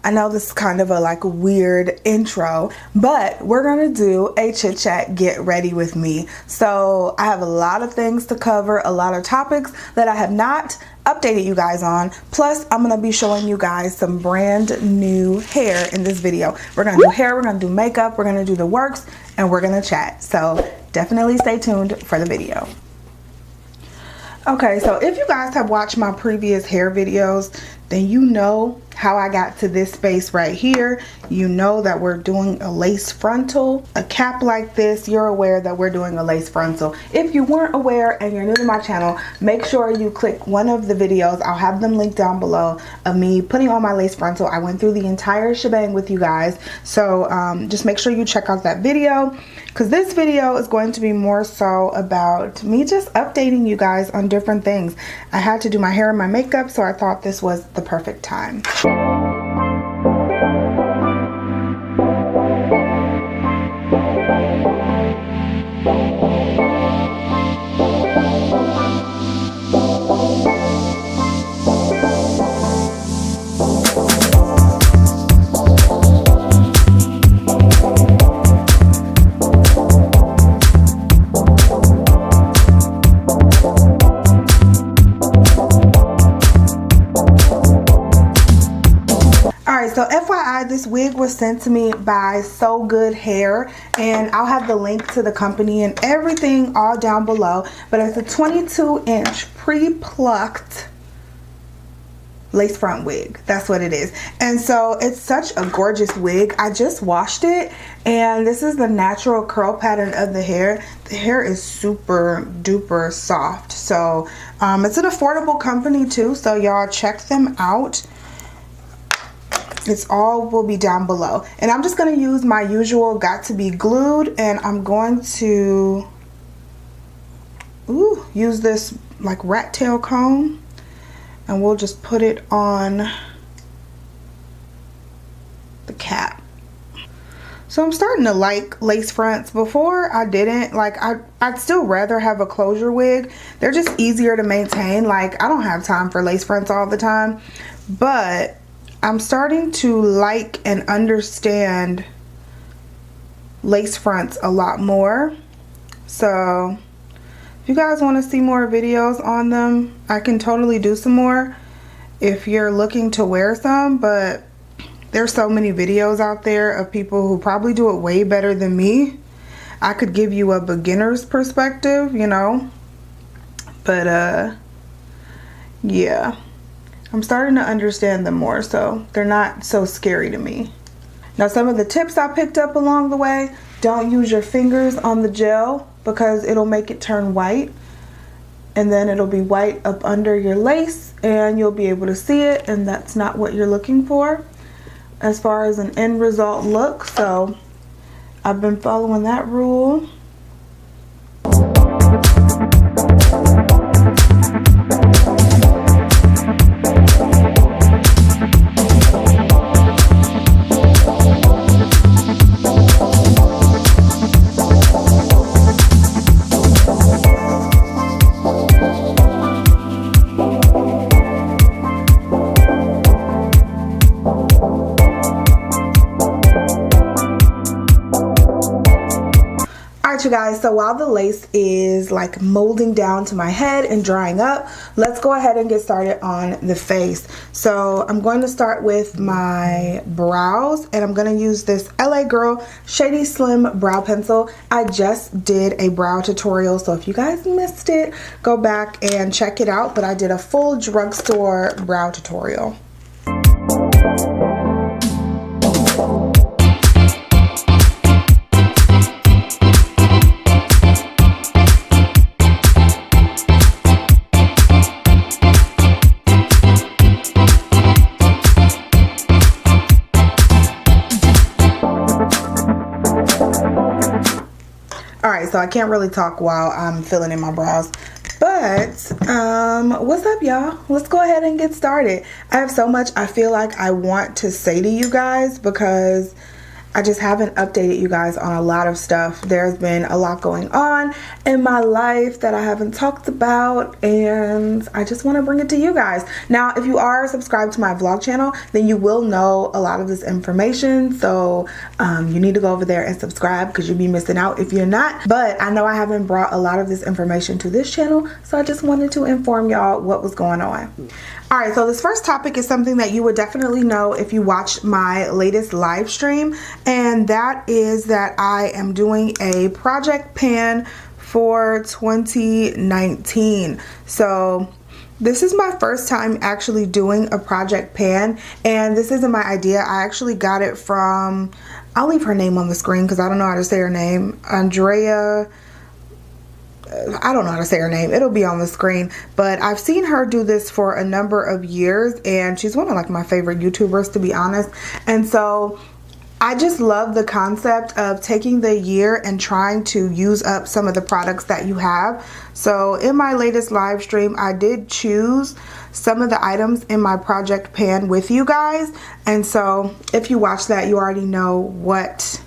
I know this is kind of a like weird intro, but we're gonna do a chit chat get ready with me. So I have a lot of things to cover, a lot of topics that I have not updated you guys on. Plus I'm gonna be showing you guys some brand new hair in this video. We're gonna do hair, we're gonna do makeup, we're gonna do the works, and we're gonna chat. So definitely stay tuned for the video. Okay, so if you guys have watched my previous hair videos, then you know how I got to this space right here. You know that we're doing a lace frontal. A cap like this, you're aware that we're doing a lace frontal. If you weren't aware and you're new to my channel, make sure you click one of the videos. I'll have them linked down below of me putting on my lace frontal. I went through the entire shebang with you guys. So just make sure you check out that video, because this video is going to be more so about me just updating you guys on different things. I had to do my hair and my makeup, so I thought this was the perfect time. So FYI, this wig was sent to me by SoGood Hair, and I'll have the link to the company and everything all down below. But it's a 22-inch pre-plucked lace front wig. That's what it is. And so it's such a gorgeous wig. I just washed it, and this is the natural curl pattern of the hair. The hair is super duper soft. So it's an affordable company too, so y'all check them out. It's all will be down below. And I'm just going to use my usual got to be glued, and I'm going to use this like rat tail comb, and we'll just put it on the cap. So I'm starting to like lace fronts. Before I didn't. Like I'd still rather have a closure wig. They're just easier to maintain. Like I don't have time for lace fronts all the time, but I'm starting to like and understand lace fronts a lot more. So if you guys want to see more videos on them, I can totally do some more if you're looking to wear some. But there's so many videos out there of people who probably do it way better than me. I could give you a beginner's perspective, you know, but yeah, I'm starting to understand them more, so they're not so scary to me. Now, some of the tips I picked up along the way: don't use your fingers on the gel because it'll make it turn white, and then it'll be white up under your lace and you'll be able to see it, and that's not what you're looking for as far as an end result look. So I've been following that rule. You guys, so while the lace is like molding down to my head and drying up, let's go ahead and get started on the face. So I'm going to start with my brows, and I'm going to use this LA Girl Shady Slim brow pencil. I just did a brow tutorial, so if you guys missed it, go back and check it out. But I did a full drugstore brow tutorial. Alright, so I can't really talk while I'm filling in my brows. But, what's up, y'all? Let's go ahead and get started. I have so much I feel like I want to say to you guys, because I just haven't updated you guys on a lot of stuff. There's been a lot going on in my life that I haven't talked about, and I just want to bring it to you guys. Now, if you are subscribed to my vlog channel, then you will know a lot of this information. So you need to go over there and subscribe because you'll be missing out if you're not. But I know I haven't brought a lot of this information to this channel, so I just wanted to inform y'all what was going on. Alright, so this first topic is something that you would definitely know if you watched my latest live stream, and that is that I am doing a project pan for 2019. So this is my first time actually doing a project pan, and this isn't my idea. I actually got it from, I'll leave her name on the screen because I don't know how to say her name, Andrea. I don't know how to say her name. It'll be on the screen, but I've seen her do this for a number of years, and she's one of like my favorite YouTubers, to be honest. And so I just love the concept of taking the year and trying to use up some of the products that you have. So in my latest live stream, I did choose some of the items in my project pan with you guys. And so if you watch that, you already know what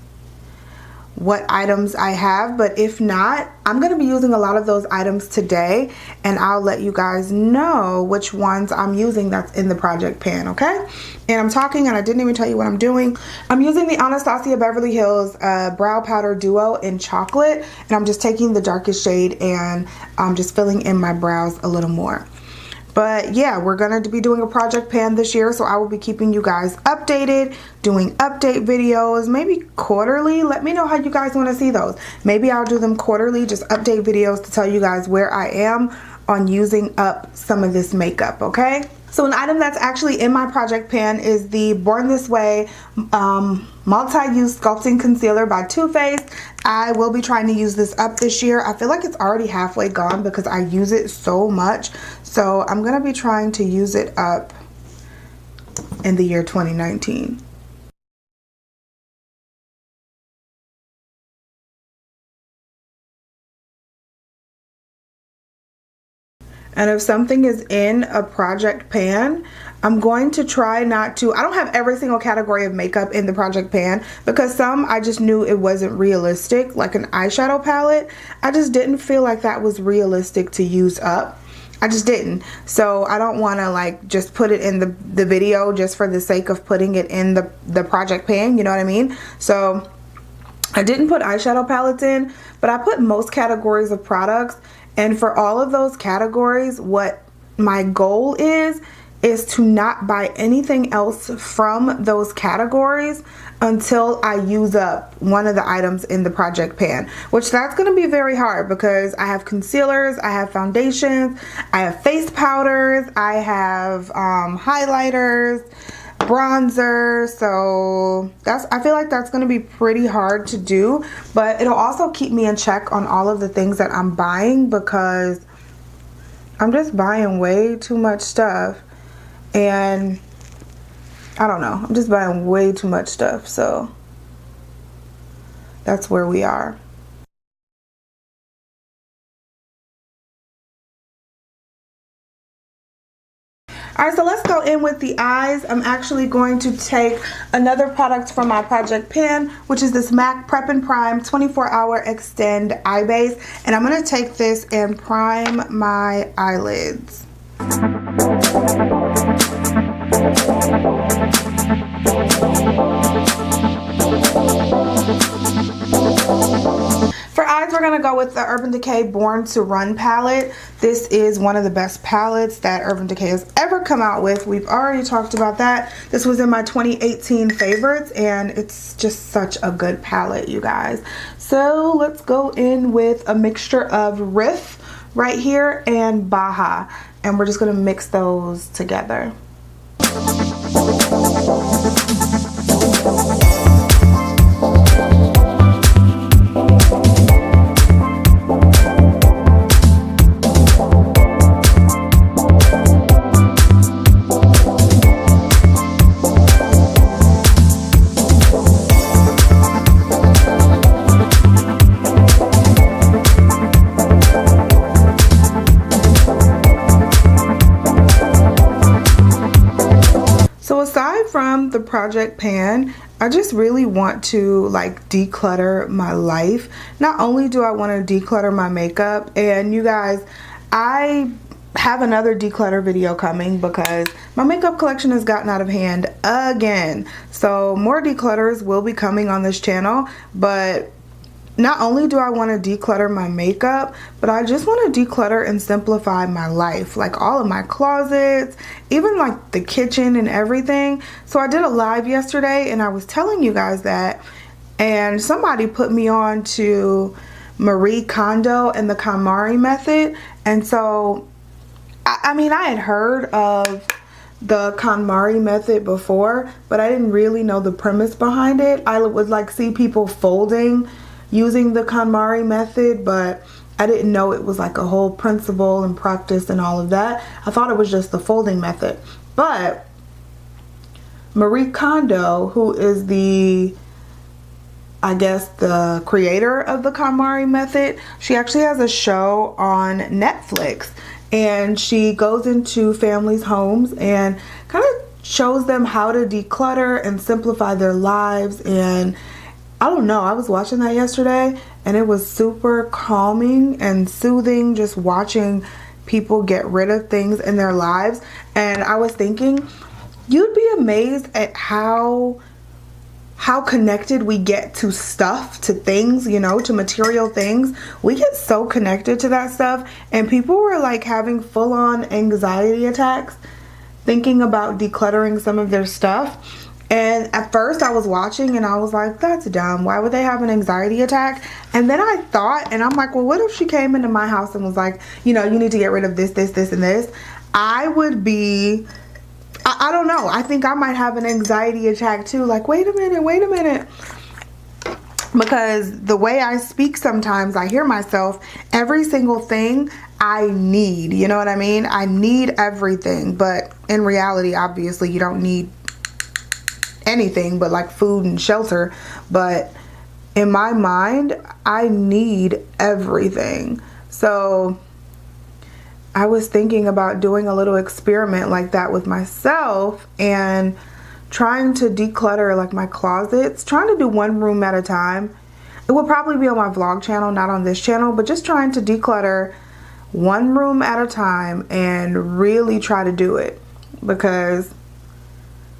items I have, but if not, I'm going to be using a lot of those items today, and I'll let you guys know which ones I'm using that's in the project pan, okay? And I'm talking and I didn't even tell you what I'm doing. I'm using the Anastasia Beverly Hills Brow Powder Duo in chocolate, and I'm just taking the darkest shade and I'm just filling in my brows a little more. But yeah, we're going to be doing a project pan this year, so I will be keeping you guys updated, doing update videos, maybe quarterly. Let me know how you guys want to see those. Maybe I'll do them quarterly, just update videos to tell you guys where I am on using up some of this makeup, okay? So an item that's actually in my project pan is the Born This Way multi-use sculpting concealer by Too Faced. I will be trying to use this up this year. I feel like it's already halfway gone because I use it so much. So I'm going to be trying to use it up in the year 2019. And if something is in a project pan, I'm going to try not to, I don't have every single category of makeup in the project pan because some I just knew it wasn't realistic, like an eyeshadow palette. I just didn't feel like that was realistic to use up. I just didn't. So I don't want to like just put it in the video just for the sake of putting it in the project pan, you know what I mean? So I didn't put eyeshadow palettes in, but I put most categories of products. And for all of those categories, what my goal is to not buy anything else from those categories until I use up one of the items in the project pan, which that's going to be very hard because I have concealers, I have foundations, I have face powders, I have highlighters, bronzer. So I feel like that's going to be pretty hard to do, but it'll also keep me in check on all of the things that I'm buying because I'm just buying way too much stuff, and I don't know, I'm just buying way too much stuff. So that's where we are. Alright, so let's go in with the eyes. I'm actually going to take another product from my project pan, which is this MAC Prep and Prime 24-Hour Extend Eye Base. And I'm going to take this and prime my eyelids. For eyes, we're going to go with the Urban Decay Born to Run palette. This is one of the best palettes that Urban Decay has ever come out with. We've already talked about that. This was in my 2018 favorites, and it's just such a good palette, you guys. So let's go in with a mixture of Riff right here and Baja, and we're just going to mix those together. from the project pan. I just really want to like declutter my life. Not only do I want to declutter my makeup, and you guys, I have another declutter video coming because my makeup collection has gotten out of hand again. So more declutters will be coming on this channel, but not only do I want to declutter my makeup, but I just want to declutter and simplify my life, like all of my closets, even like the kitchen and everything. So I did a live yesterday and I was telling you guys that, and somebody put me on to Marie Kondo and the KonMari method. And so I mean, I had heard of the KonMari method before, but I didn't really know the premise behind it. I would like see people folding using the KonMari method, but I didn't know it was like a whole principle and practice and all of that. I thought it was just the folding method. But Marie Kondo, who is the, I guess, the creator of the KonMari method, she actually has a show on Netflix, and she goes into families' homes and kind of shows them how to declutter and simplify their lives. And I don't know, I was watching that yesterday and it was super calming and soothing, just watching people get rid of things in their lives. And I was thinking, you'd be amazed at how connected we get to stuff, to things, you know, to material things. We get so connected to that stuff, and people were like having full-on anxiety attacks thinking about decluttering some of their stuff. And at first I was watching and I was like, that's dumb. Why would they have an anxiety attack? And then I thought, and I'm like, well, what if she came into my house and was like, you know, you need to get rid of this, this, this, and this? I would be, I don't know. I think I might have an anxiety attack too. Like, wait a minute. Because the way I speak sometimes, I hear myself, every single thing I need. You know what I mean? I need everything. But in reality, obviously, you don't need anything but like food and shelter. But in my mind, I need everything. So I was thinking about doing a little experiment like that with myself and trying to declutter like my closets, trying to do one room at a time. It will probably be on my vlog channel, not on this channel, but just trying to declutter one room at a time and really try to do it, because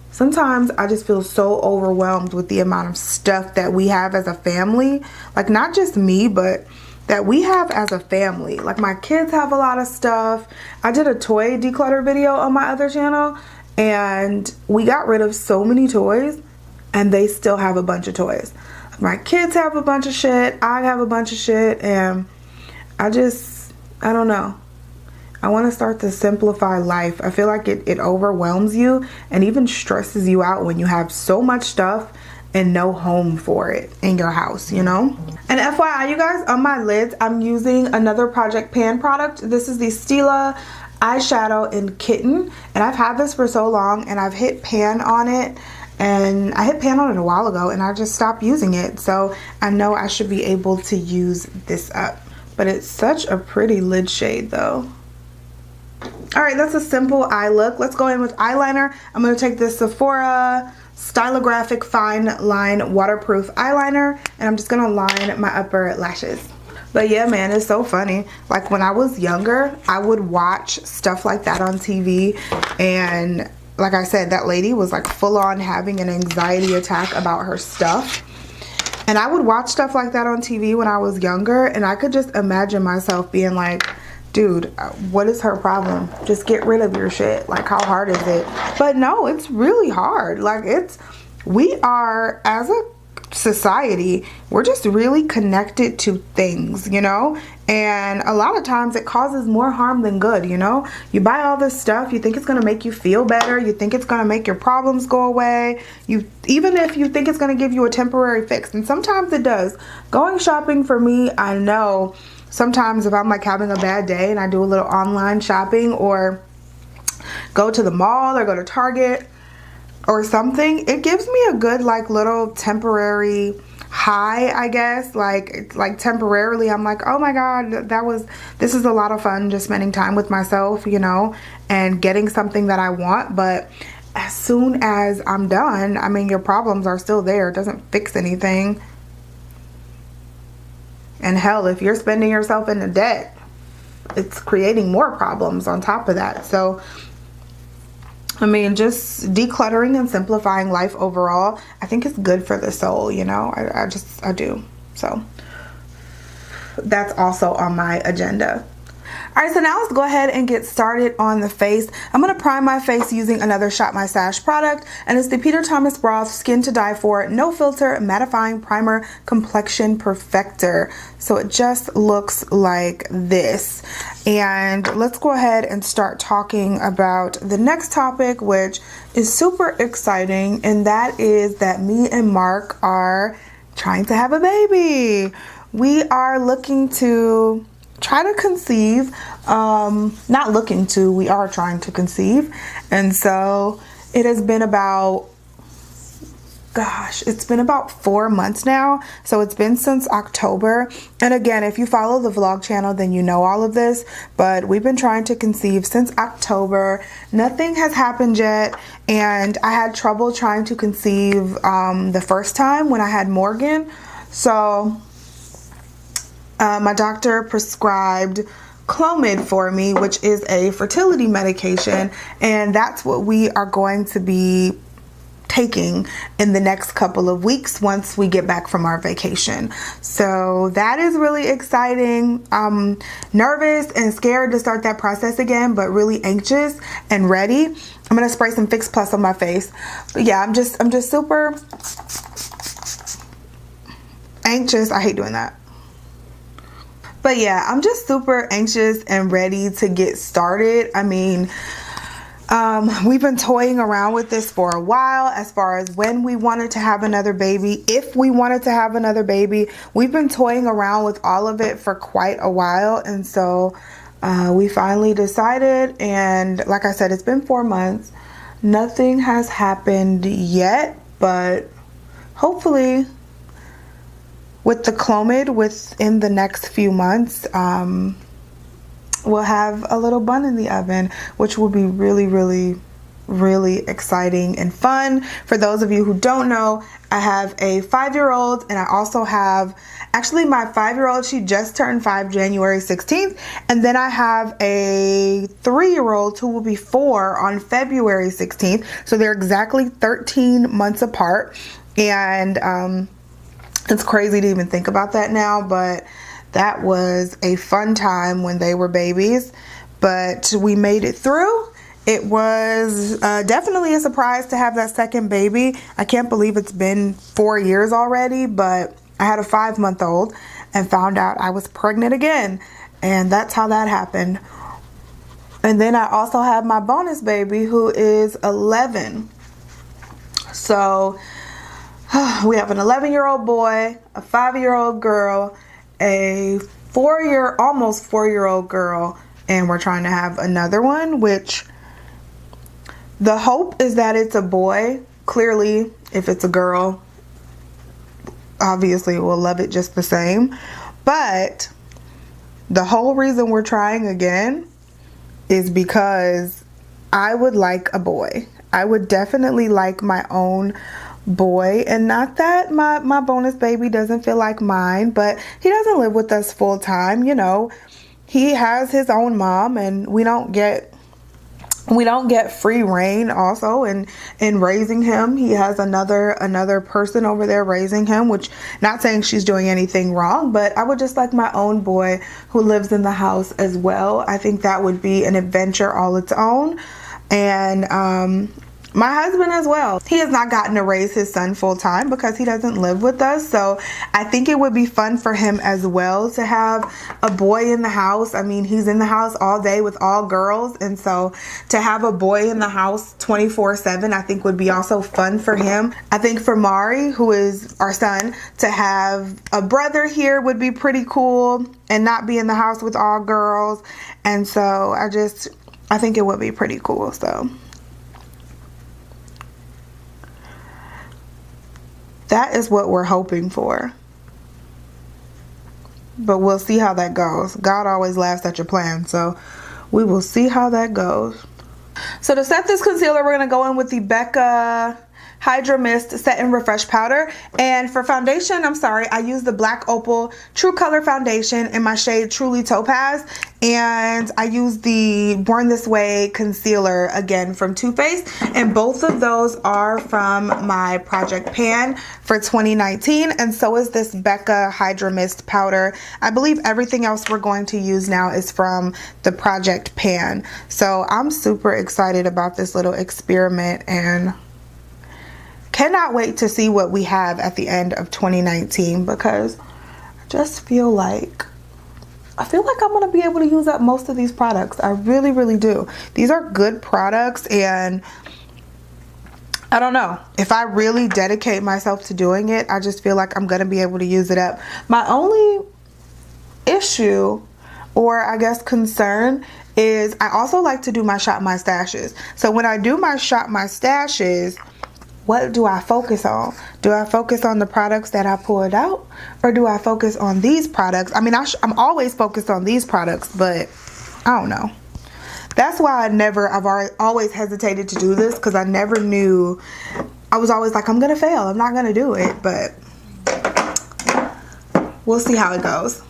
sometimes I just feel so overwhelmed with the amount of stuff that we have as a family. Like, not just me, but that we have as a family. Like, my kids have a lot of stuff. I did a toy declutter video on my other channel, and we got rid of so many toys, and they still have a bunch of toys. My kids have a bunch of shit. I have a bunch of shit, and I don't know. I want to start to simplify life. I feel like it overwhelms you and even stresses you out when you have so much stuff and no home for it in your house, you know? And FYI, you guys, on my lids, I'm using another Project Pan product. This is the Stila eyeshadow in Kitten, and I've had this for so long, and I've hit pan on it, and I hit pan on it a while ago, and I just stopped using it. So I know I should be able to use this up. But it's such a pretty lid shade though. Alright, that's a simple eye look. Let's go in with eyeliner. I'm going to take this Sephora Stylographic Fine Line Waterproof Eyeliner, and I'm just going to line my upper lashes. But yeah, man, it's so funny. Like, when I was younger, I would watch stuff like that on TV, and like I said, that lady was like full on having an anxiety attack about her stuff. And I would watch stuff like that on TV when I was younger, and I could just imagine myself being like, dude, what is her problem? Just get rid of your shit. Like, how hard is it? But no, it's really hard. Like, we are, as a society, we're just really connected to things, you know? And a lot of times it causes more harm than good, you know? You buy all this stuff, you think it's gonna make you feel better, you think it's gonna make your problems go away, even if you think it's gonna give you a temporary fix, and sometimes it does. Going shopping for me, I know sometimes if I'm like having a bad day and I do a little online shopping or go to the mall or go to Target or something, it gives me a good like little temporary high, I guess. Like temporarily I'm like, oh my god, this is a lot of fun, just spending time with myself, you know, and getting something that I want. But as soon as I'm done, I mean, your problems are still there. It doesn't fix anything. And hell, if you're spending yourself into debt, it's creating more problems on top of that. So, I mean, just decluttering and simplifying life overall, I think it's good for the soul, you know? I do. So, that's also on my agenda. Alright, so now let's go ahead and get started on the face. I'm going to prime my face using another Shop My Stash product, and it's the Peter Thomas Roth Skin to Die For No Filter Mattifying Primer Complexion Perfector. So it just looks like this. And let's go ahead and start talking about the next topic, which is super exciting, and that is that me and Mark are trying to have a baby. We are looking to try to conceive, not looking to, we are trying to conceive. And so it has been about, it's been about 4 months now. So it's been since October. And again, if you follow the vlog channel, then you know all of this, but we've been trying to conceive since October. Nothing has happened yet. And I had trouble trying to conceive the first time when I had Morgan. So my doctor prescribed Clomid for me, which is a fertility medication, and that's what we are going to be taking in the next couple of weeks once we get back from our vacation. So that is really exciting. I'm nervous and scared to start that process again, but really anxious and ready. I'm gonna spray some Fix Plus on my face. But yeah, I'm just super anxious. I hate doing that. But yeah, I'm just super anxious and ready to get started. I mean, we've been toying around with this for a while as far as when we wanted to have another baby, if we wanted to have another baby. We've been toying around with all of it for quite a while. And so we finally decided. And like I said, it's been 4 months. Nothing has happened yet, but hopefully with the Clomid within the next few months, we'll have a little bun in the oven, which will be really, really, really exciting and fun. For those of you who don't know, I have a 5-year-old, and I also have, actually my 5-year-old, she just turned 5 January 16th. And then I have a 3-year-old who will be 4 on February 16th. So they're exactly 13 months apart. And, it's crazy to even think about that now, but that was a fun time when they were babies. But we made it through. It was definitely a surprise to have that second baby. I can't believe it's been 4 years already, but I had a 5-month-old and found out I was pregnant again. And that's how that happened. And then I also have my bonus baby who is 11. So we have an 11-year-old boy, a 5-year-old girl, a almost 4-year-old girl, and we're trying to have another one, which the hope is that it's a boy. Clearly, if it's a girl, obviously we'll love it just the same. But the whole reason we're trying again is because I would like a boy. I would definitely like my own boy, and not that my bonus baby doesn't feel like mine, but he doesn't live with us full time. You know, he has his own mom, and we don't get free reign also in raising him. He has another person over there raising him, which, not saying she's doing anything wrong, but I would just like my own boy who lives in the house as well. I think that would be an adventure all its own. And my husband as well. He has not gotten to raise his son full time because he doesn't live with us. So I think it would be fun for him as well to have a boy in the house. I mean, he's in the house all day with all girls. And so to have a boy in the house 24/7, I think would be also fun for him. I think for Mari, who is our son, to have a brother here would be pretty cool and not be in the house with all girls. And so I think it would be pretty cool. So that is what we're hoping for. But we'll see how that goes. God always laughs at your plan, so we will see how that goes. So to set this concealer, we're going to go in with the Becca Hydra Mist Set and Refresh Powder. And for foundation, I'm sorry, I used the Black Opal True Color Foundation in my shade Truly Topaz. And I used the Born This Way Concealer, again, from Too Faced. And both of those are from my Project Pan for 2019. And so is this Becca Hydra Mist Powder. I believe everything else we're going to use now is from the Project Pan. So I'm super excited about this little experiment and cannot wait to see what we have at the end of 2019, because I just feel like I'm going to be able to use up most of these products. I really, really do. These are good products, and I don't know. If I really dedicate myself to doing it, I just feel like I'm going to be able to use it up. My only issue, or I guess concern, is I also like to do my Shop My Stashes. So when I do my Shop My Stashes, what do I focus on? Do I focus on the products that I pulled out, or do I focus on these products? I mean, I'm always focused on these products, but I don't know. That's why I've always hesitated to do this, because I never knew. I was always like, I'm gonna fail, I'm not gonna do it, but we'll see how it goes.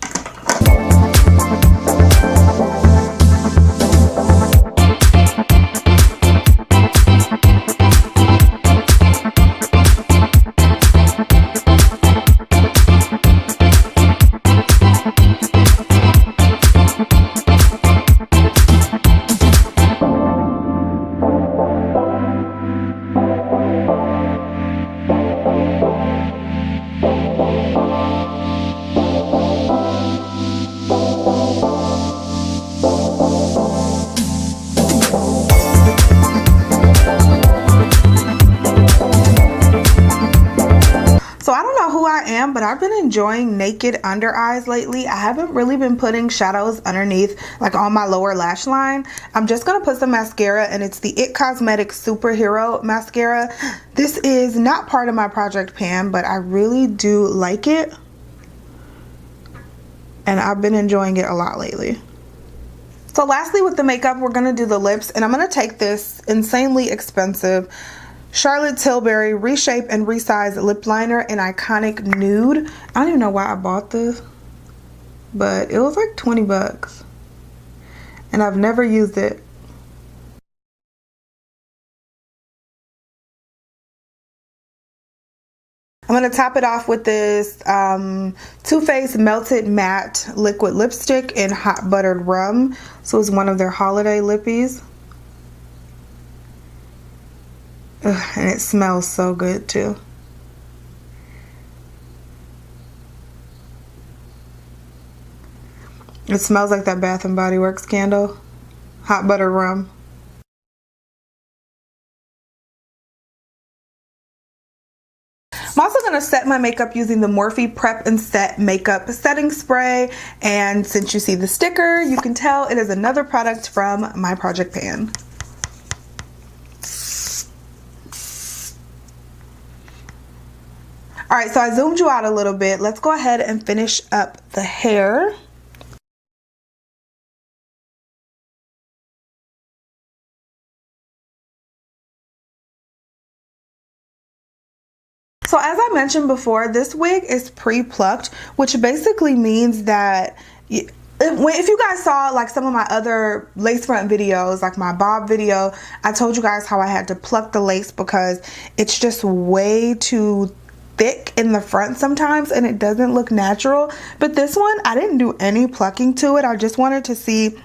But I've been enjoying naked under eyes lately. I haven't really been putting shadows underneath, like on my lower lash line. I'm just gonna put some mascara, and it's the IT Cosmetics Superhero Mascara. This is not part of my Project Pan, but I really do like it, and I've been enjoying it a lot lately. So lastly, with the makeup, we're gonna do the lips, and I'm gonna take this insanely expensive Charlotte Tilbury Reshape and Resize Lip Liner in Iconic Nude. I don't even know why I bought this, but it was like 20 bucks. And I've never used it. I'm going to top it off with this Too Faced Melted Matte Liquid Lipstick in Hot Buttered Rum. So it's one of their holiday lippies. Ugh, and it smells so good too. It smells like that Bath and Body Works candle. Hot Buttered Rum. I'm also going to set my makeup using the Morphe Prep and Set Makeup Setting Spray. And since you see the sticker, you can tell it is another product from my Project Pan. Alright, so I zoomed you out a little bit. Let's go ahead and finish up the hair. So as I mentioned before, this wig is pre-plucked, which basically means that if you guys saw like some of my other lace front videos, like my bob video, I told you guys how I had to pluck the lace because it's just way too thick in the front sometimes and it doesn't look natural. But this one, I didn't do any plucking to it. I just wanted to see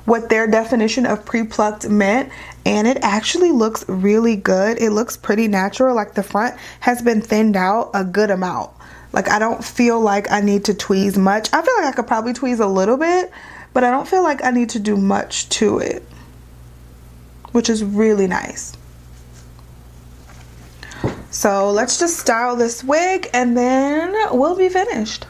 what their definition of pre-plucked meant, and it actually looks really good. It looks pretty natural. Like the front has been thinned out a good amount. Like I don't feel like I need to tweeze much. I feel like I could probably tweeze a little bit, but I don't feel like I need to do much to it, which is really nice. So let's just style this wig and then we'll be finished.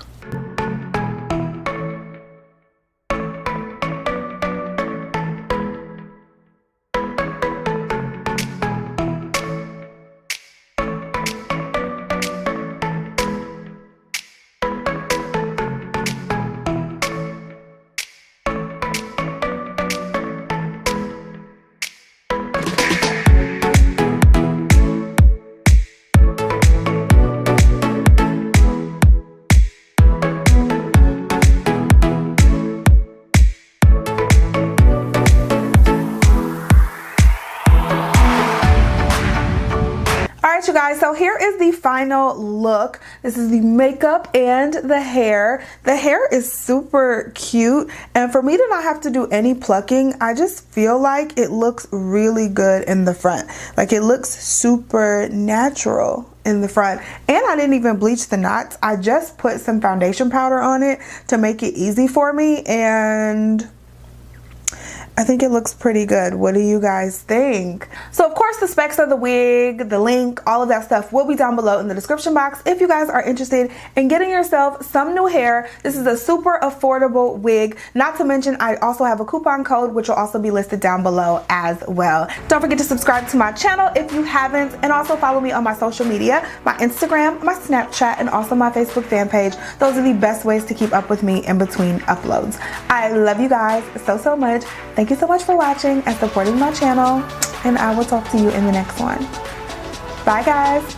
guys, so here is the final look. This is the makeup and the hair. The hair is super cute, and for me to not have to do any plucking, I just feel like it looks really good in the front. Like, it looks super natural in the front, and I didn't even bleach the knots. I just put some foundation powder on it to make it easy for me, and I think it looks pretty good. What do you guys think? So of course the specs of the wig, the link, all of that stuff will be down below in the description box if you guys are interested in getting yourself some new hair. This is a super affordable wig. Not to mention, I also have a coupon code which will also be listed down below as well. Don't forget to subscribe to my channel if you haven't, and also follow me on my social media, my Instagram, my Snapchat, and also my Facebook fan page. Those are the best ways to keep up with me in between uploads. I love you guys so much. Thank you so much for watching and supporting my channel, and I will talk to you in the next one. Bye guys.